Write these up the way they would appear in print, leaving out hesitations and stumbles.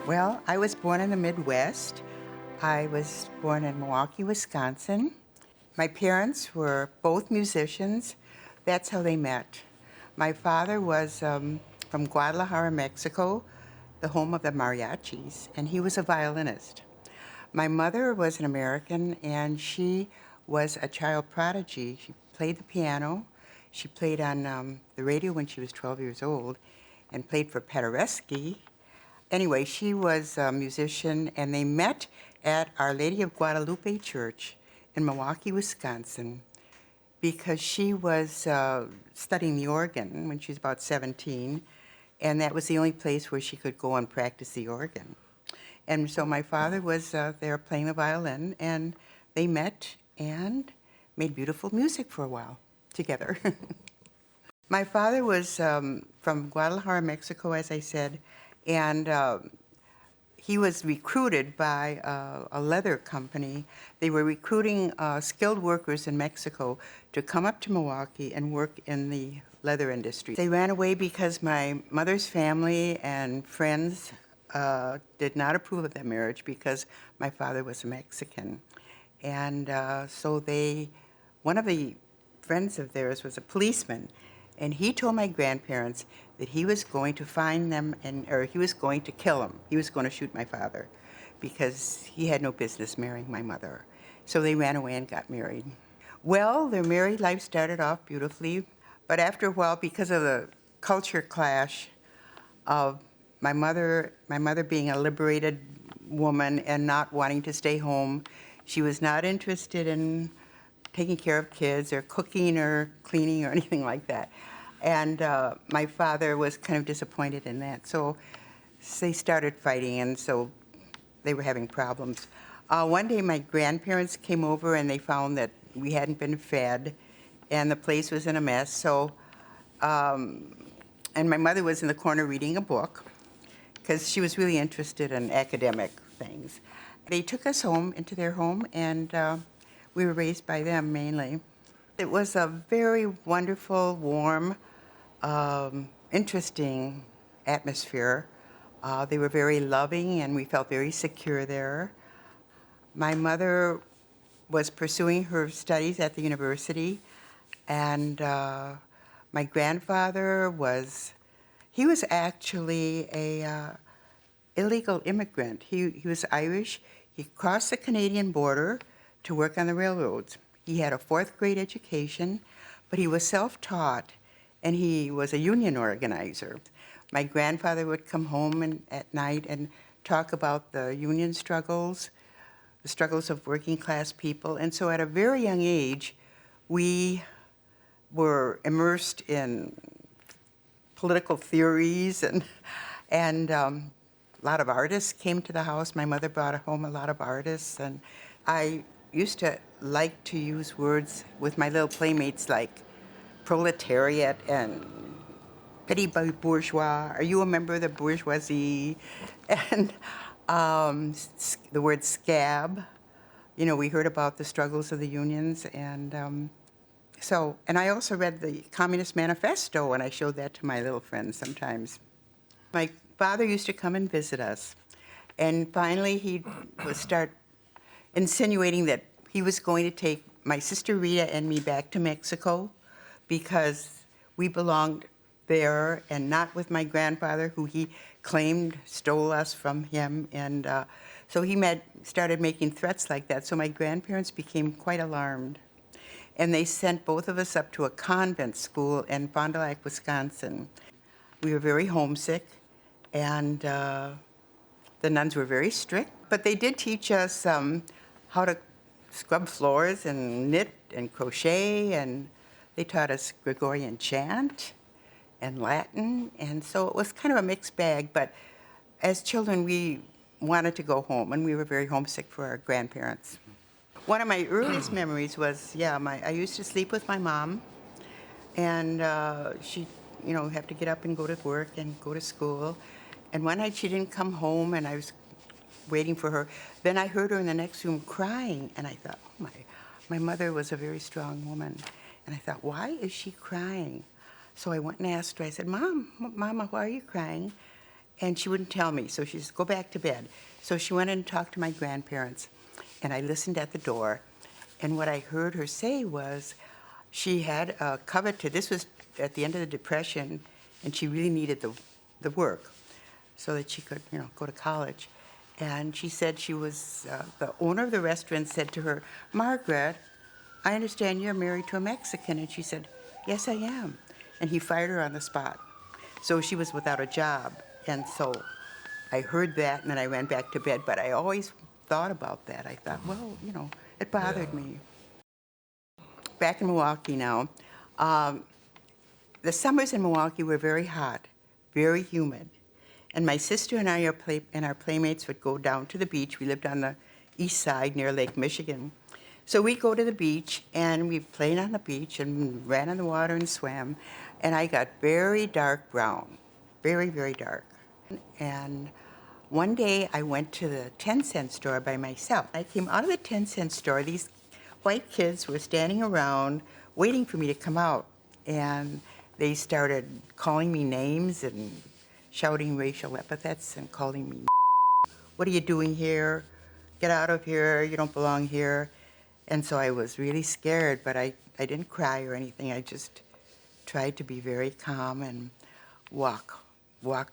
Well, I was born in the Midwest. I was born in Milwaukee, Wisconsin. My parents were both musicians. That's how they met. My father was from Guadalajara, Mexico, the home of the mariachis, and he was a violinist. My mother was an American, and she was a child prodigy. She played the piano. She played on the radio when she was 12 years old and played for Paderewski. Anyway, she was a musician, and they met at Our Lady of Guadalupe Church in Milwaukee, Wisconsin, because she was studying the organ when she was about 17, and that was the only place where she could go and practice the organ. And so my father was there playing the violin, and they met and made beautiful music for a while together. My father was from Guadalajara, Mexico, as I said, and he was recruited by a leather company. They were recruiting skilled workers in Mexico to come up to Milwaukee and work in the leather industry. They ran away because my mother's family and friends did not approve of that marriage because my father was a Mexican. And so one of the friends of theirs was a policeman, and he told my grandparents that he was going to find them or he was going to kill them. He was going to shoot my father because he had no business marrying my mother. So they ran away and got married. Well, their married life started off beautifully, but after a while, because of the culture clash of my mother being a liberated woman and not wanting to stay home, she was not interested in taking care of kids or cooking or cleaning or anything like that. And my father was kind of disappointed in that. So they started fighting, and so they were having problems. One day my grandparents came over and they found that we hadn't been fed and the place was in a mess. So, and my mother was in the corner reading a book because she was really interested in academic things. They took us home, into their home, and we were raised by them mainly. It was a very wonderful, warm, interesting atmosphere. They were very loving, and we felt very secure there. My mother was pursuing her studies at the university, and my grandfather was actually a illegal immigrant. He was Irish. He crossed the Canadian border to work on the railroads. He had a fourth grade education, but he was self-taught, and he was a union organizer. My grandfather would come home at night and talk about the union struggles, the struggles of working class people. And so at a very young age, we were immersed in political theories, and a lot of artists came to the house. My mother brought home a lot of artists, and I used to like to use words with my little playmates like proletariat and petit bourgeois. Are you a member of the bourgeoisie? And the word scab. You know, we heard about the struggles of the unions, and and I also read the Communist Manifesto, and I showed that to my little friends sometimes. My father used to come and visit us, and finally he would start insinuating that he was going to take my sister Rita and me back to Mexico because we belonged there and not with my grandfather, who he claimed stole us from him. And so he started making threats like that. So my grandparents became quite alarmed. And they sent both of us up to a convent school in Fond du Lac, Wisconsin. We were very homesick, and the nuns were very strict. But they did teach us how to scrub floors and knit and crochet, and they taught us Gregorian chant and Latin, and so it was kind of a mixed bag. But as children, we wanted to go home, and we were very homesick for our grandparents. One of my earliest memories was, I used to sleep with my mom, and she'd, have to get up and go to work and go to school. And one night she didn't come home, and I was waiting for her. Then I heard her in the next room crying, and I thought, oh my mother was a very strong woman. And I thought, why is she crying? So I went and asked her. I said, Mama, why are you crying? And she wouldn't tell me, so she said, go back to bed. So she went in and talked to my grandparents, and I listened at the door. And what I heard her say was she had a coveted, this was at the end of the Depression, and she really needed the work so that she could, go to college. And she said she was, the owner of the restaurant said to her, Margaret, I understand you're married to a Mexican. And she said, yes, I am. And he fired her on the spot. So she was without a job. And so I heard that, and then I went back to bed. But I always thought about that. I thought, well, it bothered me. Back in Milwaukee now, the summers in Milwaukee were very hot, very humid. And my sister and I and our playmates would go down to the beach. We lived on the east side near Lake Michigan. So we'd go to the beach, and we played on the beach and ran in the water and swam. And I got very dark brown, very, very dark. And one day I went to the 10-cent store by myself. I came out of the 10-cent store. These white kids were standing around waiting for me to come out. And they started calling me names and shouting racial epithets and calling me, what are you doing here? Get out of here, you don't belong here. And so I was really scared, but I didn't cry or anything. I just tried to be very calm and walk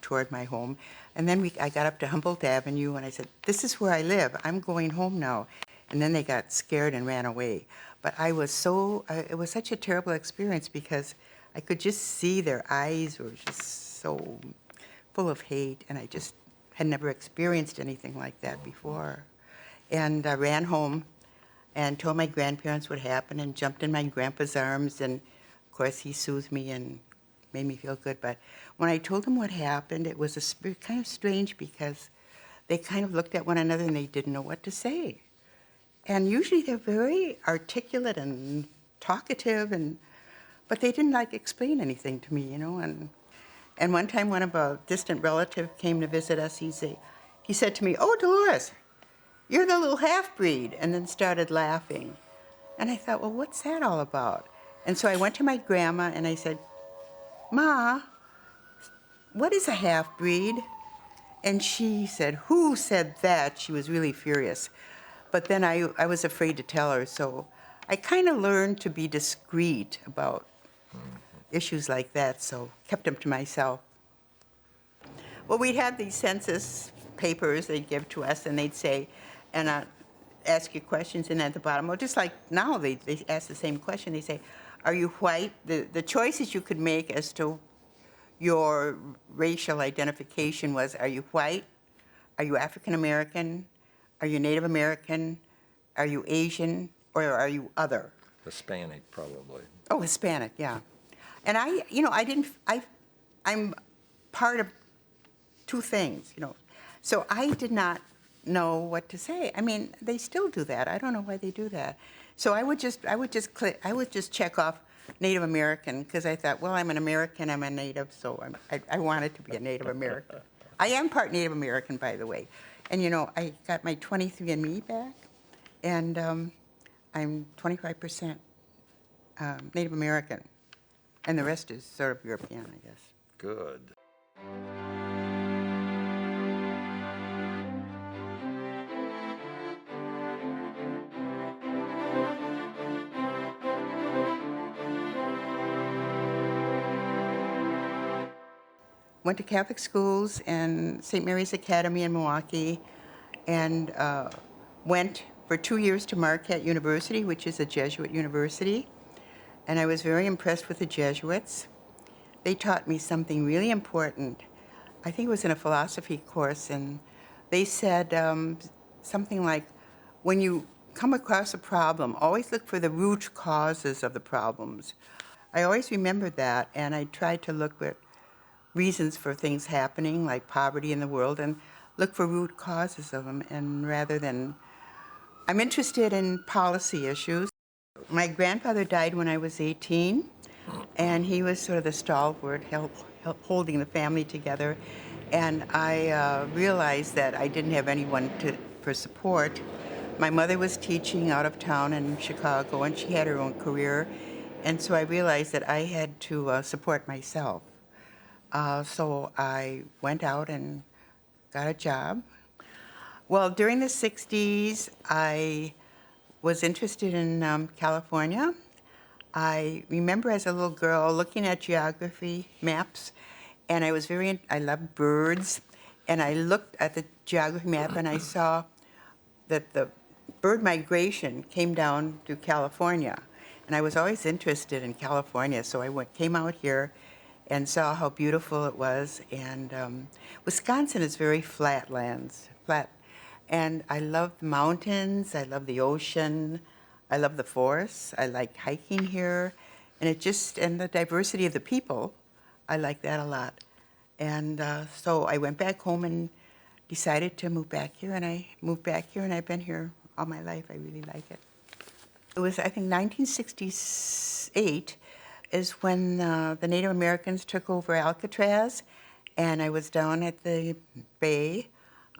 toward my home. And then I got up to Humboldt Avenue, and I said, this is where I live. I'm going home now. And then they got scared and ran away. But it was such a terrible experience because I could just see their eyes were just so full of hate, and I just had never experienced anything like that before. And I ran home and told my grandparents what happened and jumped in my grandpa's arms, and of course he soothed me and made me feel good. But when I told them what happened, it was kind of strange because they kind of looked at one another and they didn't know what to say. And usually they're very articulate and talkative, but they didn't explain anything to me, And one time when a distant relative came to visit us, he said to me, oh, Dolores, you're the little half-breed, and then started laughing. And I thought, well, what's that all about? And so I went to my grandma and I said, Ma, what is a half-breed? And she said, who said that? She was really furious. But then I was afraid to tell her, so I kind of learned to be discreet about issues like that, so kept them to myself. Well, we had these census papers they'd give to us, and they'd say, and ask you questions, and at the bottom, well, just like now, they ask the same question. They say, are you white? The choices you could make as to your racial identification was, are you white? Are you African American? Are you Native American? Are you Asian? Or are you other? Hispanic, probably. Oh, Hispanic, yeah. And I'm part of two things, So I did not know what to say. I mean, they still do that. I don't know why they do that. So I would just check off Native American because I thought, well, I'm an American, I'm a Native, so I wanted to be a Native American. I am part Native American, by the way. And I got my 23andMe back, and I'm 25% Native American. And the rest is sort of European, I guess. Good. Went to Catholic schools and St. Mary's Academy in Milwaukee, and went for 2 years to Marquette University, which is a Jesuit university. And I was very impressed with the Jesuits. They taught me something really important. I think it was in a philosophy course, and they said something like, when you come across a problem, always look for the root causes of the problems. I always remembered that, and I tried to look at reasons for things happening, like poverty in the world, and look for root causes of them, and rather than, I'm interested in policy issues. My grandfather died when I was 18, and he was sort of the stalwart, help holding the family together. And I realized that I didn't have anyone for support. My mother was teaching out of town in Chicago, and she had her own career. And so I realized that I had to support myself. So I went out and got a job. Well, during the 60s, I was interested in California. I remember as a little girl looking at geography maps, and I love birds, and I looked at the geography map and I saw that the bird migration came down to California. And I was always interested in California, so came out here and saw how beautiful it was. And Wisconsin is very flat. And I love the mountains, I love the ocean, I love the forests, I like hiking here. And the diversity of the people, I like that a lot. And so I went back home and decided to move back here, and I moved back here, and I've been here all my life. I really like it. It was, I think, 1968 is when the Native Americans took over Alcatraz, and I was down at the bay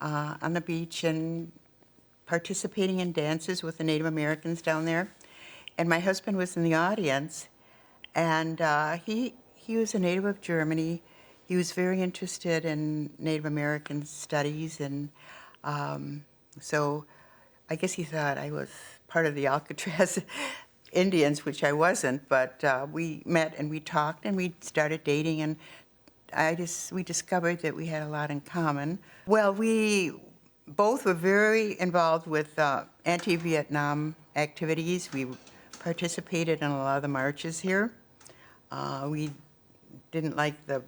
on the beach and participating in dances with the Native Americans down there. And my husband was in the audience, and he was a native of Germany. He was very interested in Native American studies, and so I guess he thought I was part of the Alcatraz Indians, which I wasn't, but we met and we talked and we started dating, and we discovered that we had a lot in common. Well, we both were very involved with anti-Vietnam activities. We participated in a lot of the marches here. We didn't like the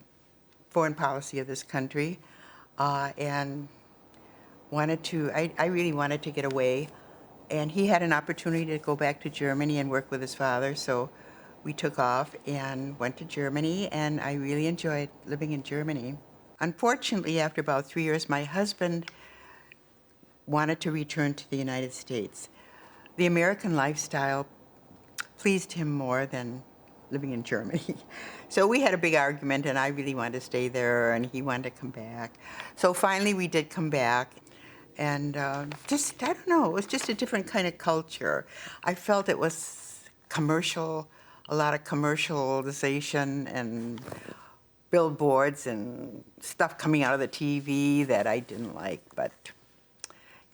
foreign policy of this country, and I really wanted to get away. And he had an opportunity to go back to Germany and work with his father, so we took off and went to Germany, and I really enjoyed living in Germany. Unfortunately, after about 3 years, my husband wanted to return to the United States. The American lifestyle pleased him more than living in Germany. So we had a big argument, and I really wanted to stay there, and he wanted to come back. So finally we did come back, and I don't know, it was just a different kind of culture. I felt it was commercial, a lot of commercialization and billboards and stuff coming out of the TV that I didn't like, but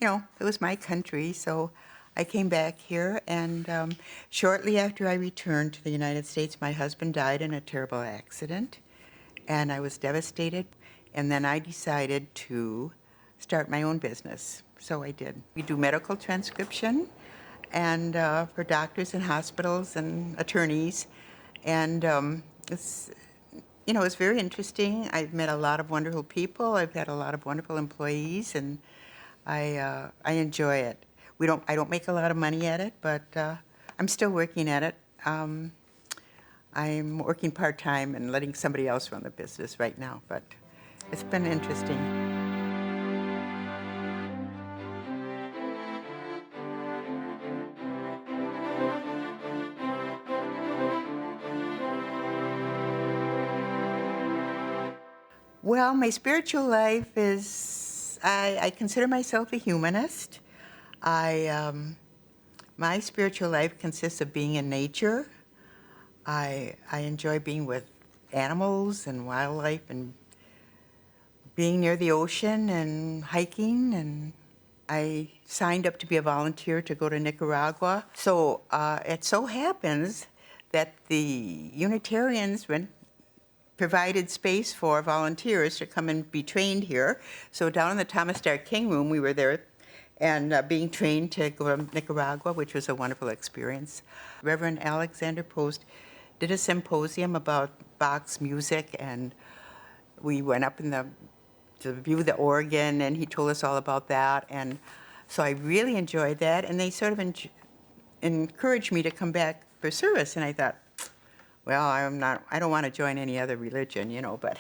it was my country, so I came back here, and shortly after I returned to the United States, my husband died in a terrible accident, and I was devastated, and then I decided to start my own business, so I did. We do medical transcription and for doctors and hospitals and attorneys, and it's very interesting. I've met a lot of wonderful people. I've had a lot of wonderful employees, and I enjoy it. I don't make a lot of money at it, but I'm still working at it. I'm working part-time and letting somebody else run the business right now, but it's been interesting. Well, my spiritual life is, I consider myself a humanist. My spiritual life consists of being in nature. I enjoy being with animals and wildlife and being near the ocean and hiking, and I signed up to be a volunteer to go to Nicaragua. So it so happens that the Unitarians provided space for volunteers to come and be trained here. So down in the Thomas Starr King room, we were there and being trained to go to Nicaragua, which was a wonderful experience. Reverend Alexander Post did a symposium about Bach's music, and we went up to view the organ, and he told us all about that. And so I really enjoyed that, and they sort of encouraged me to come back for service, and I thought, well, I don't want to join any other religion, but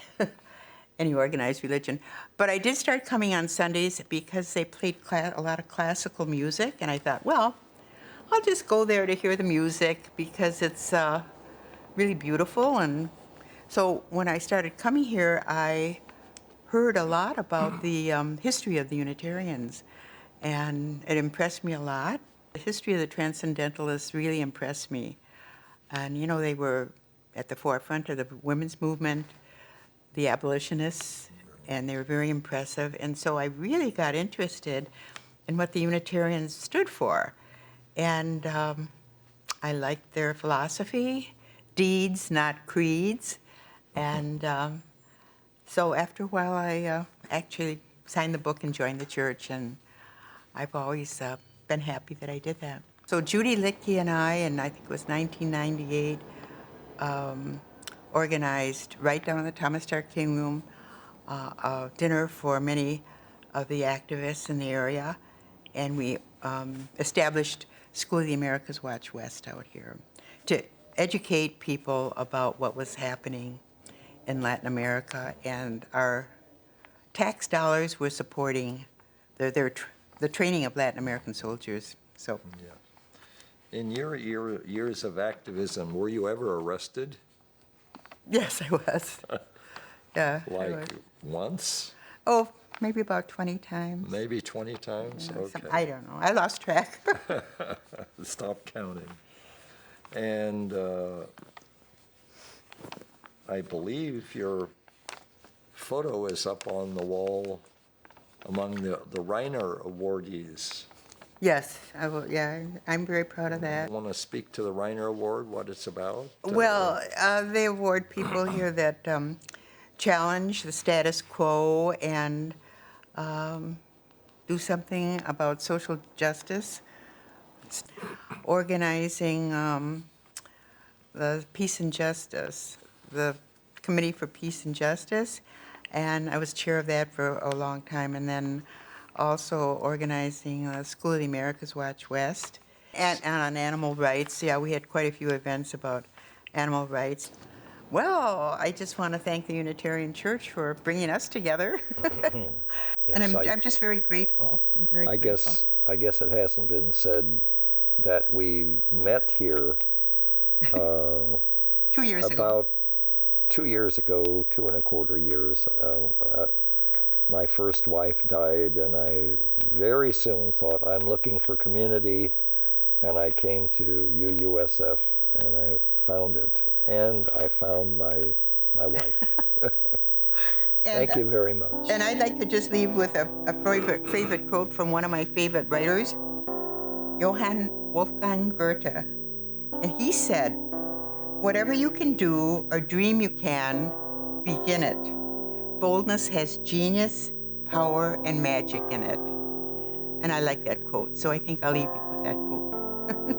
any organized religion. But I did start coming on Sundays because they played a lot of classical music, and I thought, well, I'll just go there to hear the music because it's really beautiful. And so when I started coming here, I heard a lot about the history of the Unitarians, and it impressed me a lot. The history of the Transcendentalists really impressed me. And, they were at the forefront of the women's movement. the abolitionists, and they were very impressive. And so I really got interested in what the Unitarians stood for. And I liked their philosophy, deeds, not creeds. And so after a while, I actually signed the book and joined the church, and I've always been happy that I did that. So Judy Lichtke and I think it was 1998, organized right down in the Thomas Stark King Room a dinner for many of the activists in the area, and we established School of the Americas Watch West out here to educate people about what was happening in Latin America, and our tax dollars were supporting the training of Latin American soldiers. So, Yeah. In your years of activism, were you ever arrested? yes, I was. Yeah. I was. Like once? Oh, maybe about 20 times. Maybe 20 times? Yeah, Okay. I don't know. I lost track. Stop counting. And I believe your photo is up on the wall among the Rheiner awardees. Yes, I will. Yeah, I'm very proud of that. Want to speak to the Rheiner Award, what it's about? Well, they award people here that challenge the status quo and do something about social justice, organizing the Peace and Justice, the Committee for Peace and Justice, and I was chair of that for a long time, and then also organizing School of the Americas Watch West, and on animal rights. Yeah, we had quite a few events about animal rights. Well, I just want to thank the Unitarian Church for bringing us together. And Yes, I'm just very grateful. I'm very I grateful. guess it hasn't been said that we met here 2 years ago. about 2 years ago, 2.25 years. My first wife died, and I very soon thought, I'm looking for community, and I came to UUSF, and I found it, and I found my wife. Thank you very much. And I'd like to just leave with a favorite quote from one of my favorite writers, Johann Wolfgang Goethe. And he said, "Whatever you can do or dream you can, begin it. Boldness has genius, power, and magic in it." And I like that quote, so I think I'll leave you with that quote.